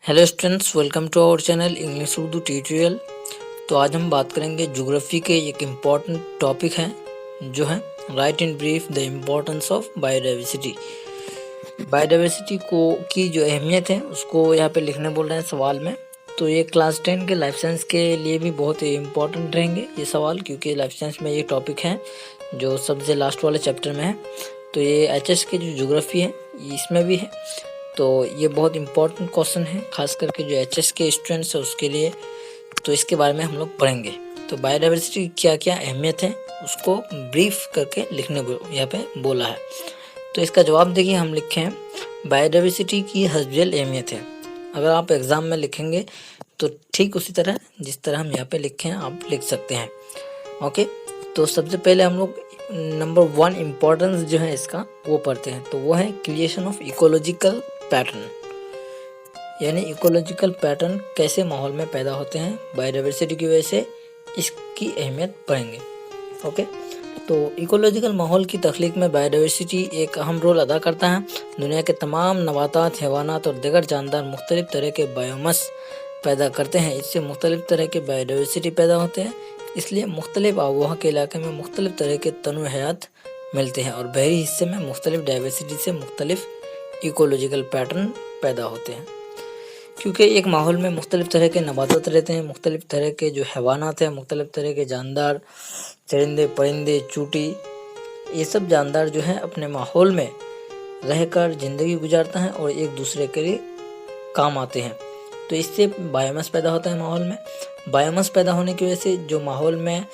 Hello students, welcome to our channel English Urdu tutorial. तो आज हम बात करेंगे ज्योग्राफी के एक इम्पॉर्टेंट टॉपिक है जो है right in brief the importance of biodiversity. Biodiversity को की जो अहमियत है उसको यहाँ पे लिखने बोल रहे हैं सवाल में। तो ये क्लास 10 के लाइफ साइंस के लिए भी बहुत इम्पोर्टेंट रहेंगे ये सवाल, क्योंकि लाइफ साइंस में ये टॉपिक है जो सबसे लास्ट वाले चैप्टर में है। तो ये एचएस के जो ज्योग्राफी है इसमें भी है। तो ये बहुत इम्पोर्टेंट क्वेश्चन है, खास करके जो एचएस के स्टूडेंट्स है उसके लिए। तो इसके बारे में हम लोग पढ़ेंगे। तो बायोडाइवर्सिटी की क्या क्या अहमियत है उसको ब्रीफ करके लिखने यहाँ पे बोला है। तो इसका जवाब देखिए, हम लिखे हैं बायोडाइवर्सिटी की हस्बियल अहमियत है। अगर आप एग्ज़ाम में लिखेंगे तो ठीक उसी तरह जिस तरह हम यहाँ पे लिखे हैं आप लिख सकते हैं। ओके, तो सबसे पहले हम लोग नंबर 1 इम्पोर्टेंस जो है इसका वो पढ़ते हैं। तो वो है क्रिएशन ऑफ इकोलॉजिकल पैटर्न, यानी इकोलॉजिकल पैटर्न कैसे माहौल में पैदा होते हैं बायोडाइवर्सिटी की वजह से, इसकी अहमियत पढ़ेंगे। ओके, तो इकोलॉजिकल माहौल की तख्लीक में बायोडाइवर्सिटी एक अहम रोल अदा करता है। दुनिया के तमाम नबातात, हैवानात और दीगर जानदार मुख्तलिफ तरह के बायोमस पैदा करते हैं। इससे मुख्तलिफ तरह के बायोडाइवर्सिटी पैदा होते हैं। इसलिए मुख्तलिफ आबोहवा के इलाके में मुख्तलिफ तरह के तनों हयात मिलते हैं और बहरी हिस्से में मुख्तलिफ डाइवर्सिटी से मुख्तलिफ इकोलॉजिकल पैटर्न पैदा होते हैं। क्योंकि एक माहौल में मुख्तलिफ तरह के नबातात रहते हैं, मुख्तलिफ तरह के जो हैवानात हैं, मुख्तलिफ तरह के जानदार, चरिंदे, परिंदे, चूटी, ये सब जानदार जो है अपने माहौल में रहकर ज़िंदगी गुजारता है और एक दूसरे के लिए काम आते हैं। तो इससे बायोमास पैदा होता है माहौल में। बायोमास पैदा होने की वजह से जो माहौल में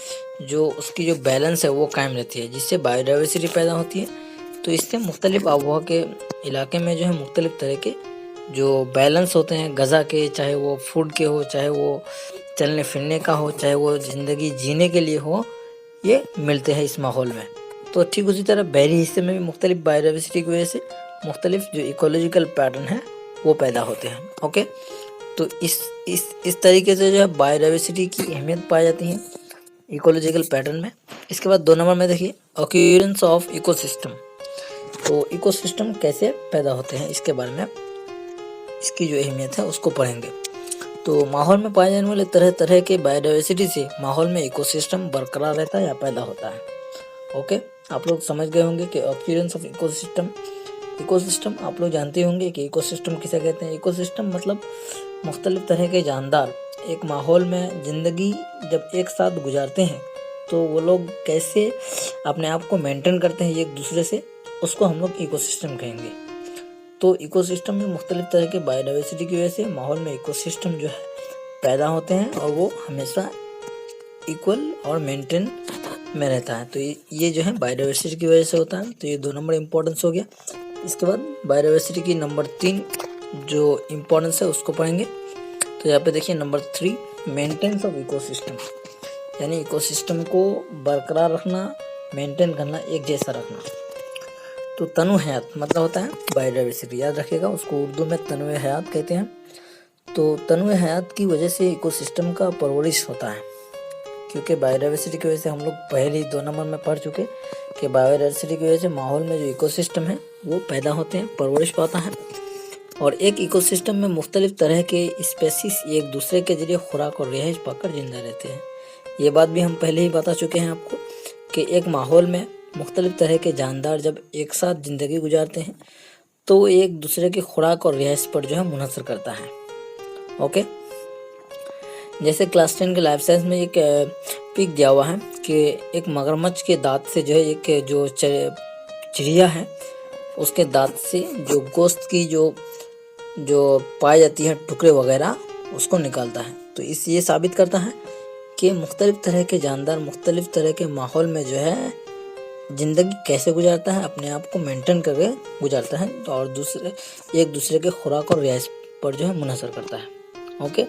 जो उसकी जो बैलेंस है वो कायम रहती है, जिससे बायोडाइवर्सिटी पैदा होती है। तो इससे मुख्तलिफ आबोहवा के इलाके में जो है मुख्तलिफ तरह के जो बैलेंस होते हैं ग़ज़ा के, चाहे वो फूड के हो, चाहे वो चलने फिरने का हो, चाहे वो ज़िंदगी जीने के लिए हो, ये मिलते हैं इस माहौल में। तो ठीक उसी तरह बहरी हिस्से में भी मुख्तलिफ बायोडाइवर्सिटी की वजह से मुख्तलिफ जो इकोलॉजिकल पैटर्न है वो पैदा होते हैं। ओके, तो इस तरीके से जो है बायोडाइवर्सिटी की अहमियत पाई जाती है इकोलॉजिकल पैटर्न में। इसके बाद 2 नंबर में देखिए ऑक्यूरेंस ऑफ इकोसिस्टम। तो इकोसिस्टम कैसे पैदा होते हैं इसके बारे में, इसकी जो अहमियत है उसको पढ़ेंगे। तो माहौल में पाए जाने वाले तरह तरह के बायोडाइवर्सिटी से माहौल में इकोसिस्टम बरकरार रहता है या पैदा होता है। ओके, आप लोग समझ गए होंगे कि ऑक्यूरेंस ऑफ इकोसिस्टम। इकोसिस्टम आप लोग जानते होंगे कि इकोसिस्टम किसे कहते हैं। इकोसिस्टम मतलब मुख्तलिफ तरह के जानदार एक माहौल में ज़िंदगी जब एक साथ गुजारते हैं तो वो लोग कैसे अपने आप को मेंटेन करते हैं एक दूसरे से, उसको हम लोग इकोसिस्टम कहेंगे। तो इकोसिस्टम में मुख्तलिफ तरह के बायोडाइवर्सिटी की वजह से माहौल में इकोसिस्टम जो है पैदा होते हैं और वो हमेशा इक्वल और मेंटेन में रहता है। तो ये जो है बायोडाइवर्सिटी की वजह से होता है। तो ये 2 नंबर इम्पोर्टेंस हो गया। इसके बाद बायोडाइवर्सिटी की नंबर 3 जो इम्पोर्टेंस है उसको पढ़ेंगे। तो यहाँ पे देखिए नंबर 3 मेंटेनेंस ऑफ इकोसिस्टम, यानी इकोसिस्टम को बरकरार रखना, मेंटेन करना, एक जैसा रखना। तो तनु हयात मतलब होता है बायोडाइवर्सिटी, याद रखिएगा, उसको उर्दू में तनु हयात कहते हैं। तो तनु हयात की वजह से इकोसिस्टम का परवरिश होता है, क्योंकि बायोडाइवर्सिटी की वजह से हम लोग पहले ही 2 नंबर में पढ़ चुके कि बायोडाइवर्सिटी की वजह से माहौल में जो इकोसिस्टम है वो पैदा होते हैं, परवरिश पाता है। और एक इकोसिस्टम में मुख्तलिफ तरह के स्पेसीज एक दूसरे के जरिए खुराक और रिहाइश पाकर जिंदा रहते हैं। ये बात भी हम पहले ही बता चुके हैं आपको कि एक माहौल में मुख्तलिफ तरह के जानदार जब एक साथ ज़िंदगी गुजारते हैं तो वो एक दूसरे की खुराक और रिहाइश पर जो है मुनहसर करता है। ओके, जैसे क्लास 10 के लाइफ साइंस में एक पिक दिया हुआ है कि एक मगरमच्छ के दांत से जो है एक जो चिड़िया है उसके दांत से जो गोश्त की जो पाई जाती है टुकड़े वगैरह उसको निकालता है। तो ये साबित करता है कि मुख्तलिफ तरह के जानदार मुख्तलिफ तरह के माहौल में जो है ज़िंदगी कैसे गुजारता है, अपने आप को मेंटेन करके गुजारता है और एक दूसरे के खुराक और रिहाइश पर जो है मुनहसर करता है। ओके,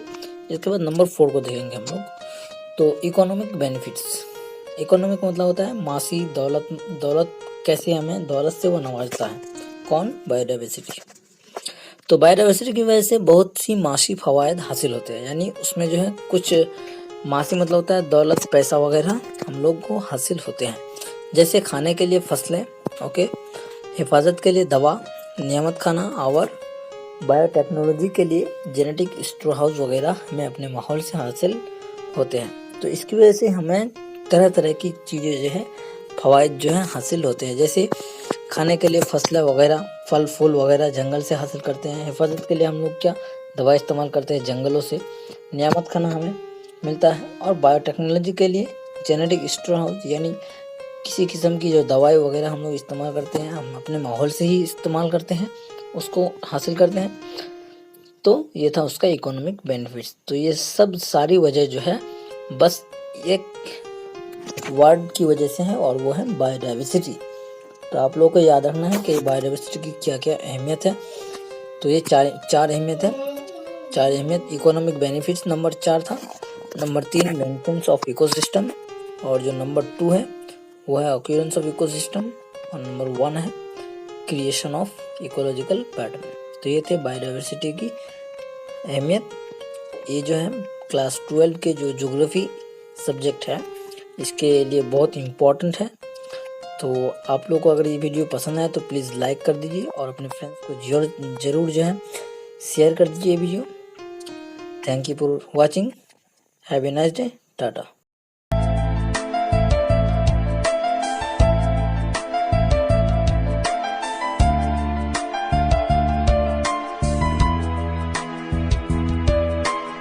इसके बाद नंबर 4 को देखेंगे हम लोग। तो इकोनॉमिक बेनिफिट्स। इकोनॉमिक मतलब होता है मासी दौलत कैसे हमें दौलत से वो नवाजता है। कौन? बायोडाइवर्सिटी। तो बायोडाइवर्सिटी की वजह से बहुत सी माशी फ़वाइद हासिल होते हैं, यानी उसमें जो है कुछ मासी मतलब होता है दौलत, पैसा वगैरह हम लोग को हासिल होते हैं। जैसे खाने के लिए फसलें, ओके, हिफाजत के लिए दवा, नियमत खाना और बायोटेक्नोलॉजी के लिए जेनेटिक स्टोर हाउस वगैरह हमें अपने माहौल से हासिल होते हैं। तो इसकी वजह से हमें तरह तरह की चीज़ें जो है फ़वाइद जो है हासिल होते हैं। जैसे खाने के लिए फसलें वगैरह, फल फूल वगैरह जंगल से हासिल करते हैं। हिफाजत के लिए हम लोग क्या दवा इस्तेमाल करते हैं जंगलों से। नियामत खाना हमें मिलता है। और बायोटेक्नोलॉजी के लिए जेनेटिक स्टोर हाउस यानी किसी किस्म की जो दवाई वगैरह हम लोग इस्तेमाल करते हैं, हम अपने माहौल से ही इस्तेमाल करते हैं, उसको हासिल करते हैं। तो ये था उसका इकोनॉमिक बेनिफिट्स। तो ये सब सारी वजह जो है बस एक वर्ड की वजह से है और वो है बायोडाइवर्सिटी। तो आप लोगों को याद रखना है कि बायोडाइवर्सिटी की क्या क्या अहमियत है। तो ये चार अहमियत है। चार अहमियत इकोनॉमिक बेनिफिट्स नंबर 4 था। नंबर 3 मेंटेनेंस ऑफ इकोसिस्टम, और जो नंबर 2 है वो है ऑक्यूरेंस ऑफ इकोसिस्टम, और नंबर 1 है क्रिएशन ऑफ इकोलॉजिकल पैटर्न। तो ये थे बायोडाइवर्सिटी की अहमियत। ये जो है क्लास 12 के जो ज्योग्राफी सब्जेक्ट है इसके लिए बहुत इम्पोर्टेंट है। तो आप लोग को अगर ये वीडियो पसंद आए तो प्लीज़ लाइक कर दीजिए और अपने फ्रेंड्स को ज़रूर जो है शेयर कर दीजिए ये video. Thank you for watching. Have a nice day. Tata.